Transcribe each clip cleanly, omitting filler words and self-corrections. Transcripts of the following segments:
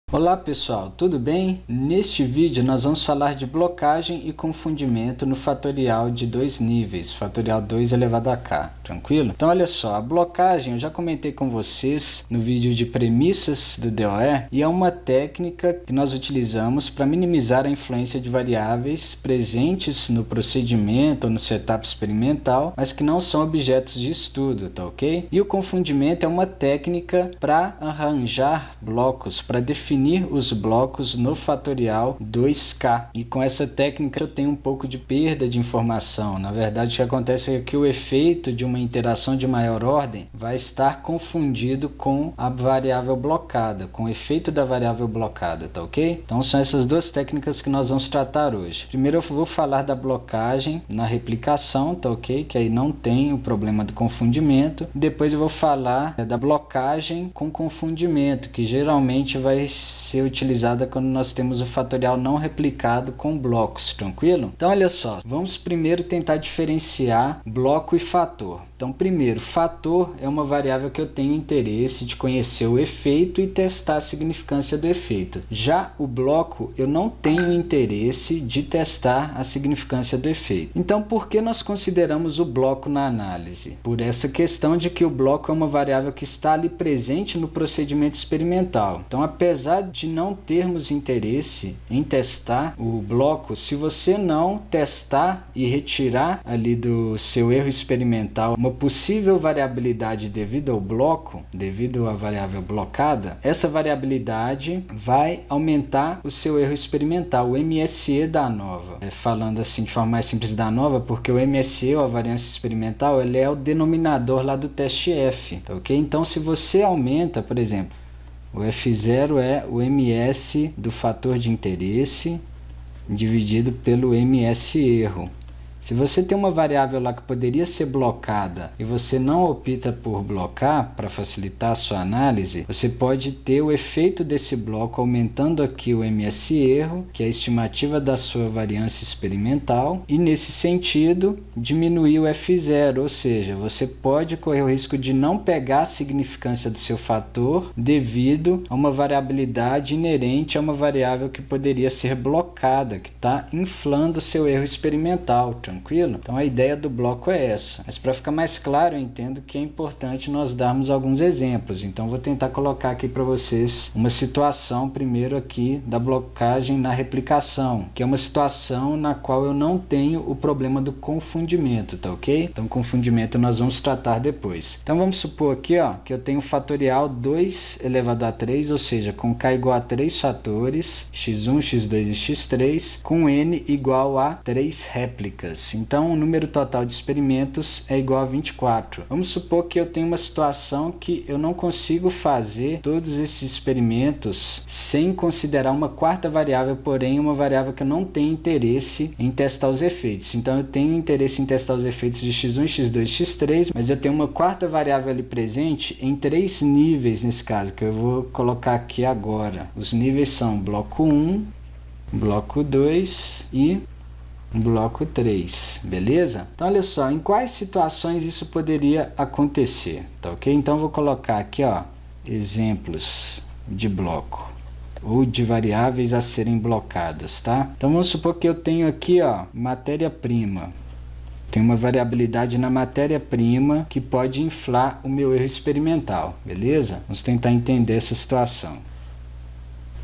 Olá pessoal, tudo bem? Neste vídeo nós vamos falar de blocagem e confundimento no fatorial de dois níveis, fatorial 2 elevado a k, tranquilo? Então olha só, a blocagem eu já comentei com vocês no vídeo de premissas do DOE e é uma técnica que nós utilizamos para minimizar a influência de variáveis presentes no procedimento ou no setup experimental, mas que não são objetos de estudo, tá ok? E o confundimento é uma técnica para arranjar blocos, para definir os blocos no fatorial 2k, e com essa técnica eu tenho um pouco de perda de informação. Na verdade, o que acontece é que o efeito de uma interação de maior ordem vai estar confundido com a variável blocada, com o efeito da variável blocada, tá ok? Então são essas duas técnicas que nós vamos tratar hoje. Primeiro eu vou falar da blocagem na replicação, tá ok? Que aí não tem o problema do confundimento. Depois eu vou falar da blocagem com confundimento, que geralmente vai ser utilizada quando nós temos o fatorial não replicado com blocos, tranquilo? Então olha só, vamos primeiro tentar diferenciar bloco e fator. Então primeiro, fator é uma variável que eu tenho interesse de conhecer o efeito e testar a significância do efeito. Já o bloco eu não tenho interesse de testar a significância do efeito. Então por que nós consideramos o bloco na análise? Por essa questão de que o bloco é uma variável que está ali presente no procedimento experimental. Então apesar de não termos interesse em testar o bloco, se você não testar e retirar ali do seu erro experimental uma possível variabilidade devido ao bloco, devido à variável blocada, essa variabilidade vai aumentar o seu erro experimental, o MSE da ANOVA. Falando assim de forma mais simples da ANOVA, porque o MSE, ou a variância experimental, ele é o denominador lá do teste F, tá ok? Então se você aumenta, por exemplo, o F0 é o MS do fator de interesse dividido pelo MS erro. Se você tem uma variável lá que poderia ser blocada e você não opta por blocar para facilitar a sua análise, você pode ter o efeito desse bloco aumentando aqui o MS erro, que é a estimativa da sua variância experimental, e nesse sentido diminuir o F0, ou seja, você pode correr o risco de não pegar a significância do seu fator devido a uma variabilidade inerente a uma variável que poderia ser blocada, que está inflando o seu erro experimental. Tranquilo? Então a ideia do bloco é essa. Mas para ficar mais claro, eu entendo que é importante nós darmos alguns exemplos. Então vou tentar colocar aqui para vocês uma situação primeiro aqui da blocagem na replicação, que é uma situação na qual eu não tenho o problema do confundimento, tá ok? Então confundimento nós vamos tratar depois. Então vamos supor aqui, ó, que eu tenho fatorial 2 elevado a 3, ou seja, com k igual a 3 fatores, x1, x2 e x3, com n igual a 3 réplicas. Então o número total de experimentos é igual a 24. Vamos supor que eu tenho uma situação que eu não consigo fazer todos esses experimentos sem considerar uma quarta variável, porém uma variável que eu não tenho interesse em testar os efeitos. Então eu tenho interesse em testar os efeitos de x1, x2 e x3, mas eu tenho uma quarta variável ali presente em 3 níveis nesse caso, que eu vou colocar aqui agora. Os níveis são bloco 1, bloco 2 e bloco 3, beleza? Então olha só, em quais situações isso poderia acontecer, tá ok? Então eu vou colocar aqui, ó, exemplos de bloco ou de variáveis a serem blocadas, tá? Então vamos supor que eu tenho aqui, ó, matéria-prima. Tem uma variabilidade na matéria-prima que pode inflar o meu erro experimental, beleza? Vamos tentar entender essa situação.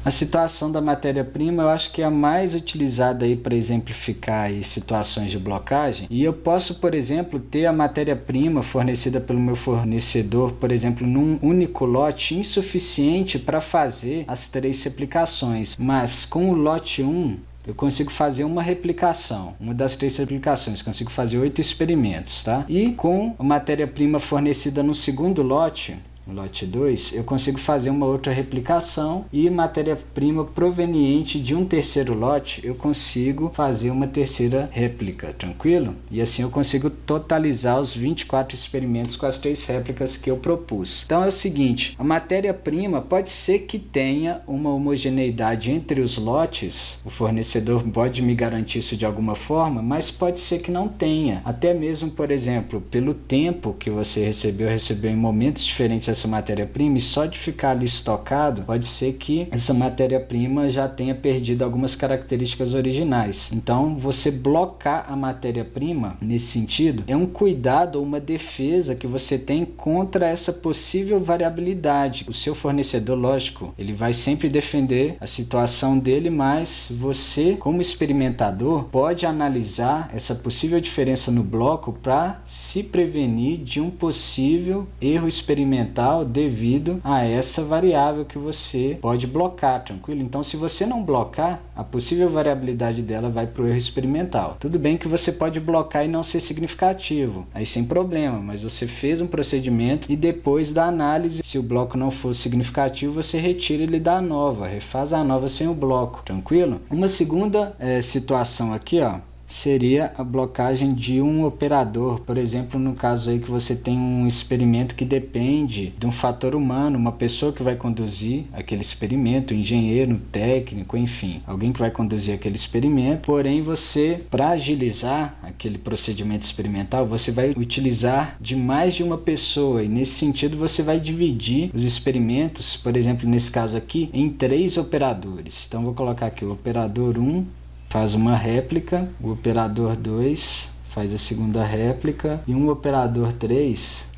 A situação da matéria-prima eu acho que é a mais utilizada aí para exemplificar aí situações de blocagem. E eu posso, por exemplo, ter a matéria-prima fornecida pelo meu fornecedor, por exemplo, num único lote insuficiente para fazer as 3 replicações. Mas com o lote 1, eu consigo fazer uma replicação, uma das 3 replicações, consigo fazer 8 experimentos, tá? E com a matéria-prima fornecida no segundo lote, no lote 2, eu consigo fazer uma outra replicação e matéria-prima proveniente de um terceiro lote, eu consigo fazer uma terceira réplica, tranquilo? E assim eu consigo totalizar os 24 experimentos com as 3 réplicas que eu propus. Então é o seguinte, a matéria-prima pode ser que tenha uma homogeneidade entre os lotes, o fornecedor pode me garantir isso de alguma forma, mas pode ser que não tenha. Até mesmo, por exemplo, pelo tempo que você recebeu em momentos diferentes essa matéria-prima e só de ficar ali estocado, pode ser que essa matéria-prima já tenha perdido algumas características originais. Então, você blocar a matéria-prima, nesse sentido, é um cuidado ou uma defesa que você tem contra essa possível variabilidade. O seu fornecedor, lógico, ele vai sempre defender a situação dele, mas você, como experimentador, pode analisar essa possível diferença no bloco para se prevenir de um possível erro experimental devido a essa variável que você pode blocar, tranquilo? Então, se você não blocar, a possível variabilidade dela vai para o erro experimental. Tudo bem que você pode blocar e não ser significativo, aí sem problema, mas você fez um procedimento e depois da análise, se o bloco não for significativo, você retira ele da nova, refaz a nova sem o bloco, tranquilo? Uma segunda situação aqui, ó, seria a blocagem de um operador. Por exemplo, no caso aí que você tem um experimento que depende de um fator humano, uma pessoa que vai conduzir aquele experimento, um engenheiro, um técnico, enfim, alguém que vai conduzir aquele experimento, porém você, para agilizar aquele procedimento experimental, você vai utilizar de mais de uma pessoa e nesse sentido você vai dividir os experimentos, por exemplo, nesse caso aqui, em 3 operadores. Então vou colocar aqui o operador 1 faz uma réplica, o operador 2 faz a segunda réplica e um operador 3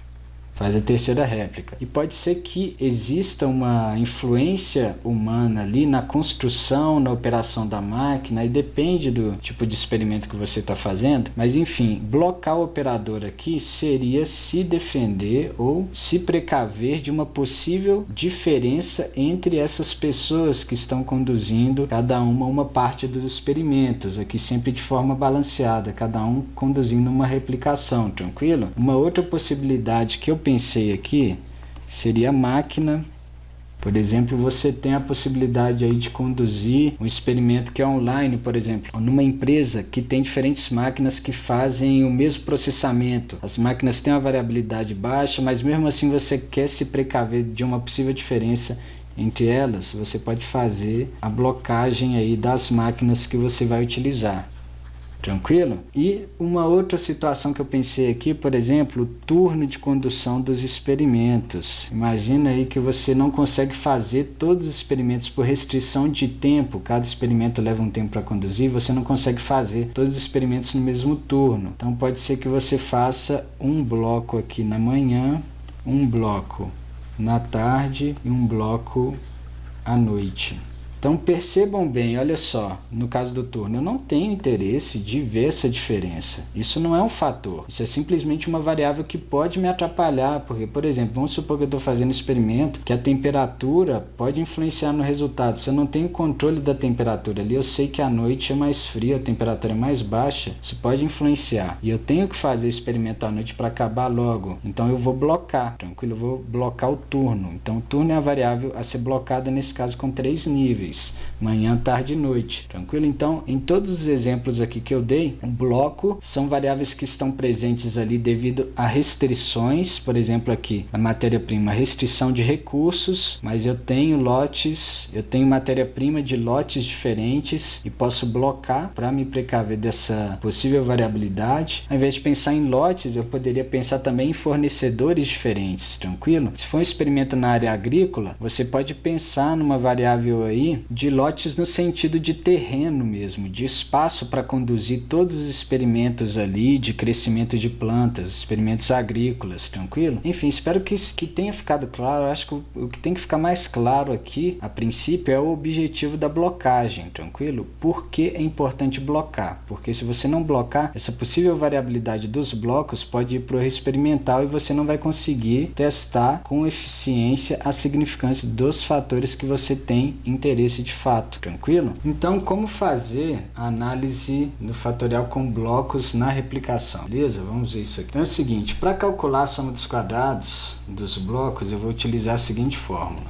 faz a terceira réplica. E pode ser que exista uma influência humana ali na construção, na operação da máquina, e depende do tipo de experimento que você está fazendo. Mas enfim, blocar o operador aqui seria se defender ou se precaver de uma possível diferença entre essas pessoas que estão conduzindo cada uma parte dos experimentos, aqui sempre de forma balanceada, cada um conduzindo uma replicação, tranquilo? Uma outra possibilidade que eu pensei aqui seria a máquina. Por exemplo, você tem a possibilidade aí de conduzir um experimento que é online, por exemplo, numa empresa que tem diferentes máquinas que fazem o mesmo processamento. As máquinas têm uma variabilidade baixa, mas mesmo assim você quer se precaver de uma possível diferença entre elas, você pode fazer a blocagem aí das máquinas que você vai utilizar. Tranquilo? E uma outra situação que eu pensei aqui, por exemplo, o turno de condução dos experimentos. Imagina aí que você não consegue fazer todos os experimentos por restrição de tempo, cada experimento leva um tempo para conduzir, você não consegue fazer todos os experimentos no mesmo turno. Então pode ser que você faça um bloco aqui na manhã, um bloco na tarde e um bloco à noite. Então percebam bem, olha só, no caso do turno, eu não tenho interesse de ver essa diferença. Isso não é um fator, isso é simplesmente uma variável que pode me atrapalhar, porque, por exemplo, vamos supor que eu estou fazendo um experimento que a temperatura pode influenciar no resultado. Se eu não tenho controle da temperatura ali, eu sei que à noite é mais frio, a temperatura é mais baixa, isso pode influenciar. E eu tenho que fazer o experimento à noite para acabar logo, então eu vou blocar, tranquilo? Eu vou blocar o turno. Então o turno é a variável a ser blocada, nesse caso, com 3 níveis. Manhã, tarde e noite, tranquilo? Então, em todos os exemplos aqui que eu dei, o bloco são variáveis que estão presentes ali devido a restrições, por exemplo aqui, a matéria-prima, restrição de recursos, mas eu tenho lotes, eu tenho matéria-prima de lotes diferentes e posso blocar para me precaver dessa possível variabilidade. Ao invés de pensar em lotes, eu poderia pensar também em fornecedores diferentes, tranquilo? Se for um experimento na área agrícola, você pode pensar numa variável aí de lotes no sentido de terreno mesmo, de espaço para conduzir todos os experimentos ali de crescimento de plantas, experimentos agrícolas, tranquilo? Enfim, espero que tenha ficado claro. Eu acho que o que tem que ficar mais claro aqui, a princípio, é o objetivo da blocagem, tranquilo? Por que é importante blocar? Porque se você não blocar, essa possível variabilidade dos blocos pode ir para o erro experimental e você não vai conseguir testar com eficiência a significância dos fatores que você tem interesse de fato, tranquilo? Então, como fazer a análise no fatorial com blocos na replicação? Beleza? Vamos ver isso aqui. Então é o seguinte, para calcular a soma dos quadrados dos blocos, eu vou utilizar a seguinte fórmula.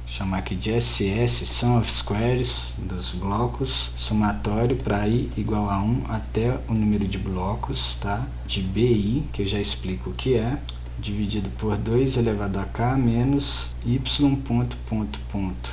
Vou chamar aqui de SS, sum of squares dos blocos, somatório para i igual a 1 até o número de blocos, tá? De BI, que eu já explico o que é, dividido por 2 elevado a k menos y ponto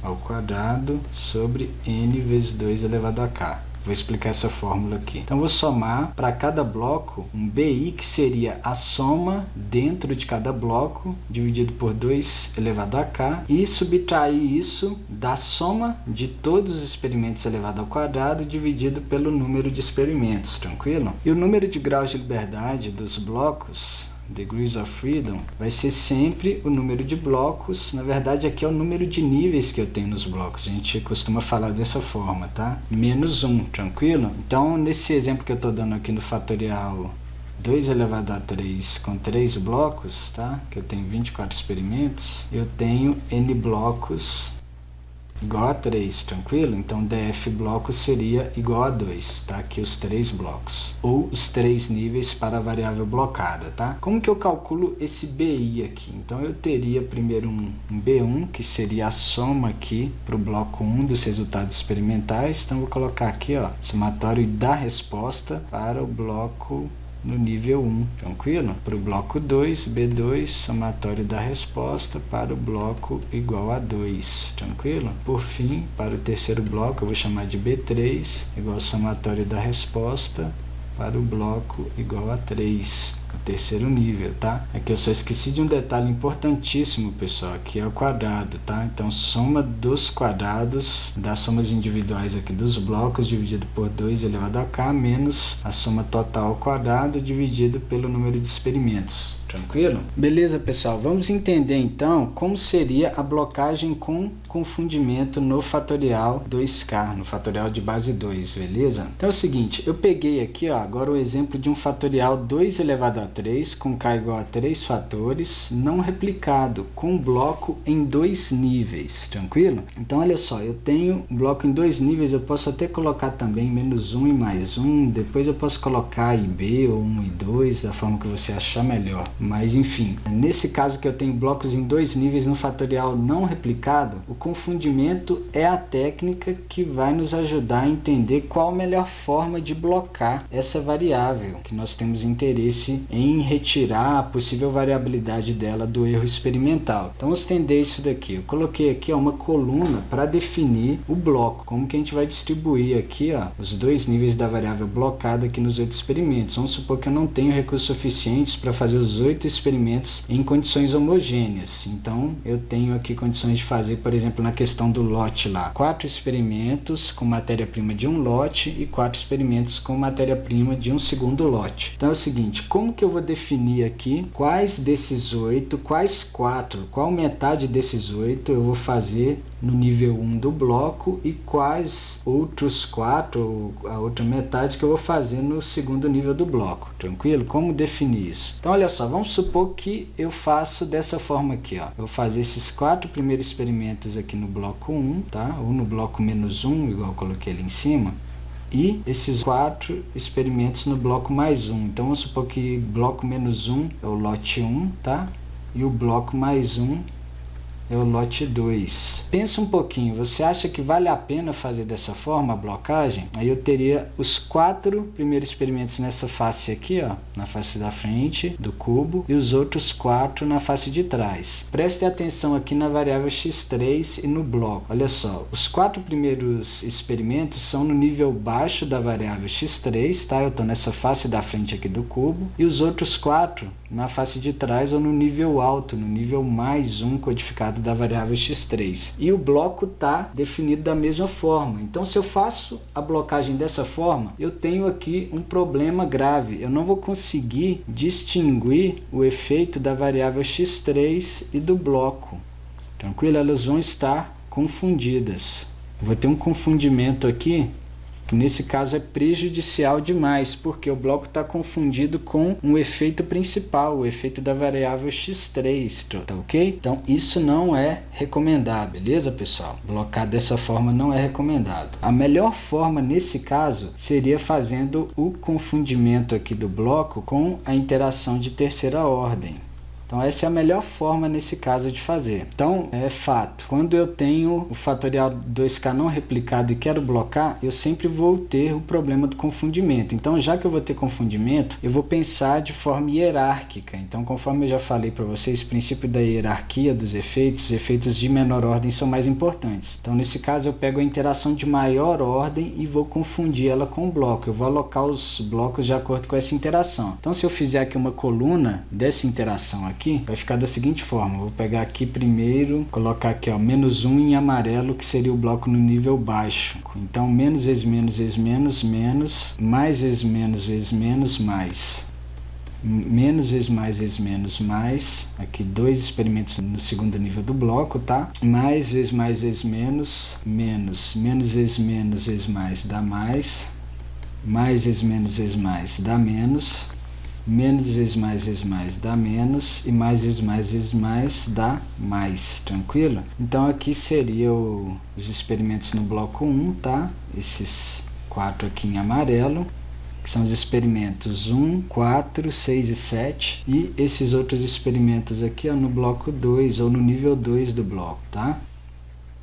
ao quadrado sobre n vezes 2 elevado a k. Vou explicar essa fórmula aqui. Então, vou somar para cada bloco um BI, que seria a soma dentro de cada bloco, dividido por 2 elevado a k, e subtrair isso da soma de todos os experimentos elevado ao quadrado, dividido pelo número de experimentos, tranquilo? E o número de graus de liberdade dos blocos, degrees of freedom, vai ser sempre o número de blocos. Na verdade, aqui é o número de níveis que eu tenho nos blocos. A gente costuma falar dessa forma, tá? Menos 1, tranquilo? Então, nesse exemplo que eu estou dando aqui no fatorial 2 elevado a 3 com 3 blocos, tá? Que eu tenho 24 experimentos, eu tenho n blocos igual a 3, tranquilo? Então, df bloco seria igual a 2, tá? Aqui os 3 blocos, ou os 3 níveis para a variável blocada, tá? Como que eu calculo esse BI aqui? Então, eu teria primeiro um B1, que seria a soma aqui para o bloco 1 dos resultados experimentais. Então, vou colocar aqui, ó, somatório da resposta para o bloco no nível 1, tranquilo? Para o bloco 2, B2, somatório da resposta para o bloco igual a 2, tranquilo? Por fim, para o terceiro bloco, eu vou chamar de B3, igual ao somatório da resposta para o bloco igual a 3, o terceiro nível, tá? Aqui eu só esqueci de um detalhe importantíssimo, pessoal, que é o quadrado, tá? Então, soma dos quadrados das somas individuais aqui dos blocos dividido por 2 elevado a k menos a soma total ao quadrado dividido pelo número de experimentos. Tranquilo? Beleza, pessoal. Vamos entender então como seria a blocagem com confundimento no fatorial 2k, no fatorial de base 2, beleza? Então é o seguinte, eu peguei aqui, ó, agora o exemplo de um fatorial 2 elevado a 3 com k igual a 3 fatores não replicado, com bloco em 2 níveis, tranquilo? Então olha só, eu tenho um bloco em 2 níveis, eu posso até colocar também menos 1 e mais 1, depois eu posso colocar IB ou 1 e 2, da forma que você achar melhor. Mas enfim, nesse caso que eu tenho blocos em 2 níveis no fatorial não replicado, o confundimento é a técnica que vai nos ajudar a entender qual a melhor forma de blocar essa variável que nós temos interesse em retirar a possível variabilidade dela do erro experimental. Então vamos entender isso daqui. Eu coloquei aqui, ó, uma coluna para definir o bloco, como que a gente vai distribuir aqui, ó, os 2 níveis da variável blocada aqui nos 8 experimentos. Vamos supor que eu não tenho recursos suficientes para fazer os 8 experimentos em condições homogêneas. Então eu tenho aqui condições de fazer, por exemplo, na questão do lote lá, 4 experimentos com matéria-prima de um lote e 4 experimentos com matéria-prima de um segundo lote. Então é o seguinte, como que eu vou definir aqui quais desses 8, quais 4, qual metade desses 8 eu vou fazer no nível 1 do bloco e quais outros 4, ou a outra metade que eu vou fazer no segundo nível do bloco, tranquilo? Como definir isso? Então olha só, vamos supor que eu faço dessa forma aqui, ó. Eu vou fazer esses 4 primeiros experimentos aqui no bloco 1, tá? Ou no bloco menos 1, igual eu coloquei ali em cima, e esses 4 experimentos no bloco mais 1. Então vamos supor que bloco menos 1 é o lote 1, tá? E o bloco mais 1 é o lote 2. Pensa um pouquinho, você acha que vale a pena fazer dessa forma a blocagem? Aí eu teria os 4 primeiros experimentos nessa face aqui, ó, na face da frente do cubo, e os outros 4 na face de trás. Preste atenção aqui na variável x3 e no bloco. Olha só, os 4 primeiros experimentos são no nível baixo da variável x3, tá? Eu estou nessa face da frente aqui do cubo, e os outros 4 na face de trás ou no nível alto, no nível mais 1 codificado da variável x3. E o bloco está definido da mesma forma. Então, se eu faço a blocagem dessa forma, eu tenho aqui um problema grave. Eu não vou conseguir distinguir o efeito da variável x3 e do bloco. Tranquilo? Elas vão estar confundidas. Vou ter um confundimento aqui, que nesse caso é prejudicial demais, porque o bloco está confundido com um efeito principal, o efeito da variável x3, tá ok? Então isso não é recomendado, beleza, pessoal? Blocar dessa forma não é recomendado. A melhor forma nesse caso seria fazendo o confundimento aqui do bloco com a interação de terceira ordem. Então essa é a melhor forma nesse caso de fazer. Então é fato, quando eu tenho o fatorial 2k não replicado e quero blocar, eu sempre vou ter o problema do confundimento. Então já que eu vou ter confundimento, eu vou pensar de forma hierárquica. Então conforme eu já falei para vocês, o princípio da hierarquia dos efeitos, os efeitos de menor ordem são mais importantes. Então nesse caso eu pego a interação de maior ordem e vou confundir ela com o bloco. Eu vou alocar os blocos de acordo com essa interação. Então se eu fizer aqui uma coluna dessa interação aqui, vai ficar da seguinte forma. Vou pegar aqui primeiro, colocar aqui ó, -1 em amarelo, que seria o bloco no nível baixo. Então menos vezes menos vezes menos, menos, mais vezes menos, mais. Menos vezes menos, mais. Aqui 2 experimentos no segundo nível do bloco, tá? Mais vezes menos, menos. Menos vezes mais dá mais. Mais vezes mais dá menos. Menos vezes mais dá menos. E mais vezes mais dá mais. Tranquilo? Então aqui seriam os experimentos no bloco 1, tá? Esses 4 aqui em amarelo, que são os experimentos 1, 4, 6 e 7, e esses outros experimentos aqui ó, no bloco 2 ou no nível 2 do bloco, tá?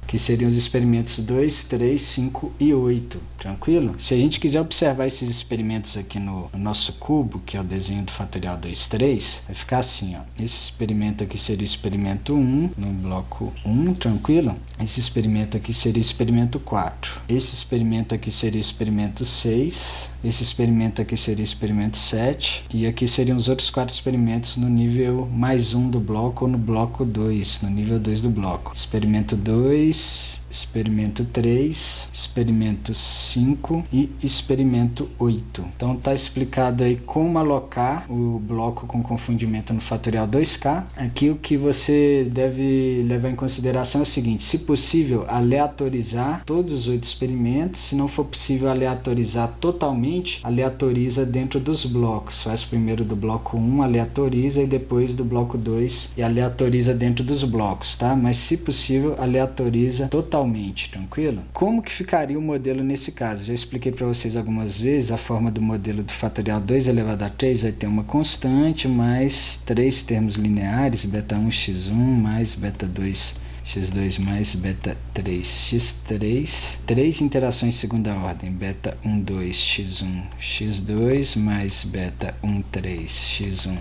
Que seriam os experimentos 2, 3, 5 e 8, tranquilo? Se a gente quiser observar esses experimentos aqui no nosso cubo, que é o desenho do fatorial 2, 3, vai ficar assim, ó. Esse experimento aqui seria o experimento 1, no bloco 1, tranquilo? Esse experimento aqui seria o experimento 4. Esse experimento aqui seria o experimento 6. Esse experimento aqui seria o experimento 7. E aqui seriam os outros 4 experimentos no nível mais 1 do bloco ou no bloco 2, no nível 2 do bloco. Experimento 2, experimento 3, experimento 5 e experimento 8. Então está explicado aí como alocar o bloco com confundimento no fatorial 2k. Aqui o que você deve levar em consideração é o seguinte: se possível, aleatorizar todos os 8 experimentos. Se não for possível aleatorizar totalmente, aleatoriza dentro dos blocos. Faz primeiro do bloco 1, aleatoriza, e depois do bloco 2 e aleatoriza dentro dos blocos, tá? Mas se possível, aleatoriza totalmente, tranquilo? Como que ficaria o modelo nesse caso? Já expliquei para vocês algumas vezes a forma do modelo do fatorial 2 elevado a 3 vai ter uma constante mais 3 termos lineares, beta 1 x1 mais beta 2 x2 mais beta 3 x3, 3 interações de segunda ordem, beta 1 2 x1 x2 mais beta 1 3 x1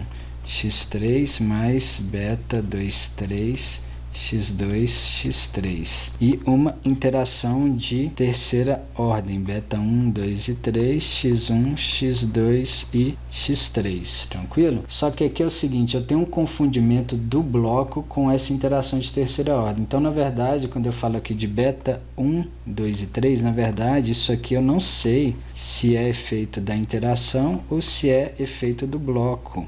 x3 mais beta 2 3 x2, x3 e uma interação de terceira ordem, beta 1, 2 e 3, x1, x2 e x3, tranquilo? Só que aqui é o seguinte, eu tenho um confundimento do bloco com essa interação de terceira ordem. Então, na verdade, quando eu falo aqui de beta 1, 2 e 3, na verdade, isso aqui eu não sei se é efeito da interação ou se é efeito do bloco.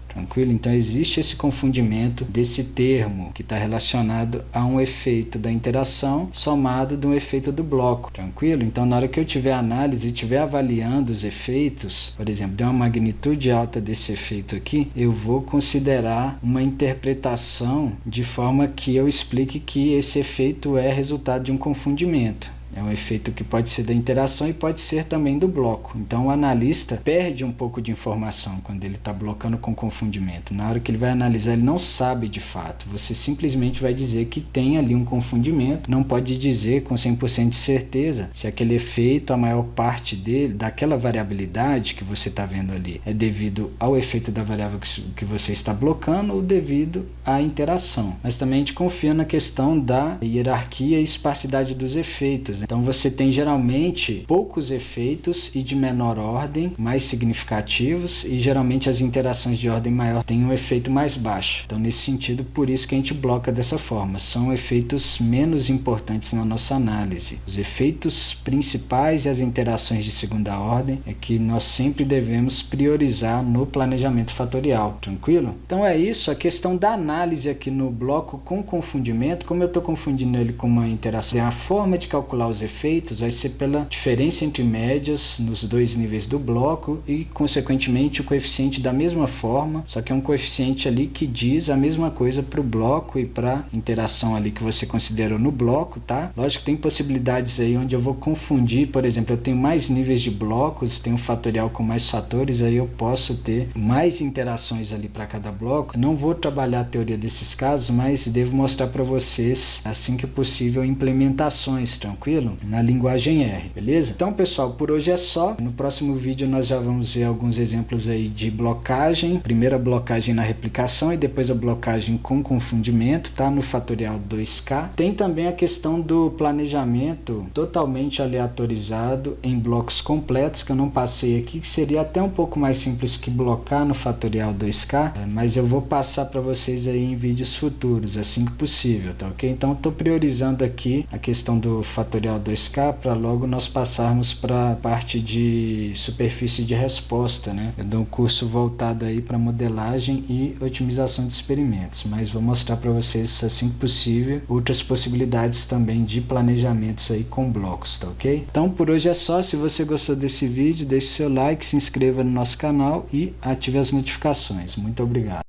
Tranquilo? Então existe esse confundimento desse termo que está relacionado a um efeito da interação somado de um efeito do bloco. Tranquilo? Então na hora que eu tiver análise e estiver avaliando os efeitos, por exemplo, deu uma magnitude alta desse efeito aqui, eu vou considerar uma interpretação de forma que eu explique que esse efeito é resultado de um confundimento. É um efeito que pode ser da interação e pode ser também do bloco. Então o analista perde um pouco de informação quando ele está blocando com confundimento. Na hora que ele vai analisar, ele não sabe de fato. Você simplesmente vai dizer que tem ali um confundimento. Não pode dizer com 100% de certeza se aquele efeito, a maior parte dele, daquela variabilidade que você está vendo ali, é devido ao efeito da variável que você está blocando ou devido à interação. Mas também a gente confia na questão da hierarquia e esparsidade dos efeitos. Então você tem geralmente poucos efeitos e de menor ordem, mais significativos, e geralmente as interações de ordem maior têm um efeito mais baixo. Então nesse sentido, por isso que a gente bloca dessa forma. São efeitos menos importantes na nossa análise. Os efeitos principais e as interações de segunda ordem é que nós sempre devemos priorizar no planejamento fatorial. Tranquilo? Então é isso. A questão da análise aqui no bloco com confundimento, como eu estou confundindo ele com uma interação, é a forma de calcular os os efeitos vai ser pela diferença entre médias nos dois níveis do bloco e, consequentemente, o coeficiente da mesma forma, só que é um coeficiente ali que diz a mesma coisa para o bloco e para a interação ali que você considerou no bloco, tá? Lógico que tem possibilidades aí onde eu vou confundir, por exemplo, eu tenho mais níveis de blocos, tenho um fatorial com mais fatores, aí eu posso ter mais interações ali para cada bloco. Não vou trabalhar a teoria desses casos, mas devo mostrar para vocês, assim que possível, implementações, tranquilo? Na linguagem R, beleza? Então, pessoal, por hoje é só. No próximo vídeo nós já vamos ver alguns exemplos aí de blocagem. Primeiro a blocagem na replicação e depois a blocagem com confundimento, tá? No fatorial 2K. Tem também a questão do planejamento totalmente aleatorizado em blocos completos, que eu não passei aqui, que seria até um pouco mais simples que blocar no fatorial 2K, mas eu vou passar para vocês aí em vídeos futuros, assim que possível, tá ok? Então estou priorizando aqui a questão do fatorial 2K para logo nós passarmos para a parte de superfície de resposta, né? Eu dou um curso voltado aí para modelagem e otimização de experimentos, mas vou mostrar para vocês, assim que possível, outras possibilidades também de planejamentos aí com blocos, tá ok? Então por hoje é só. Se você gostou desse vídeo, deixe seu like, se inscreva no nosso canal e ative as notificações. Muito obrigado.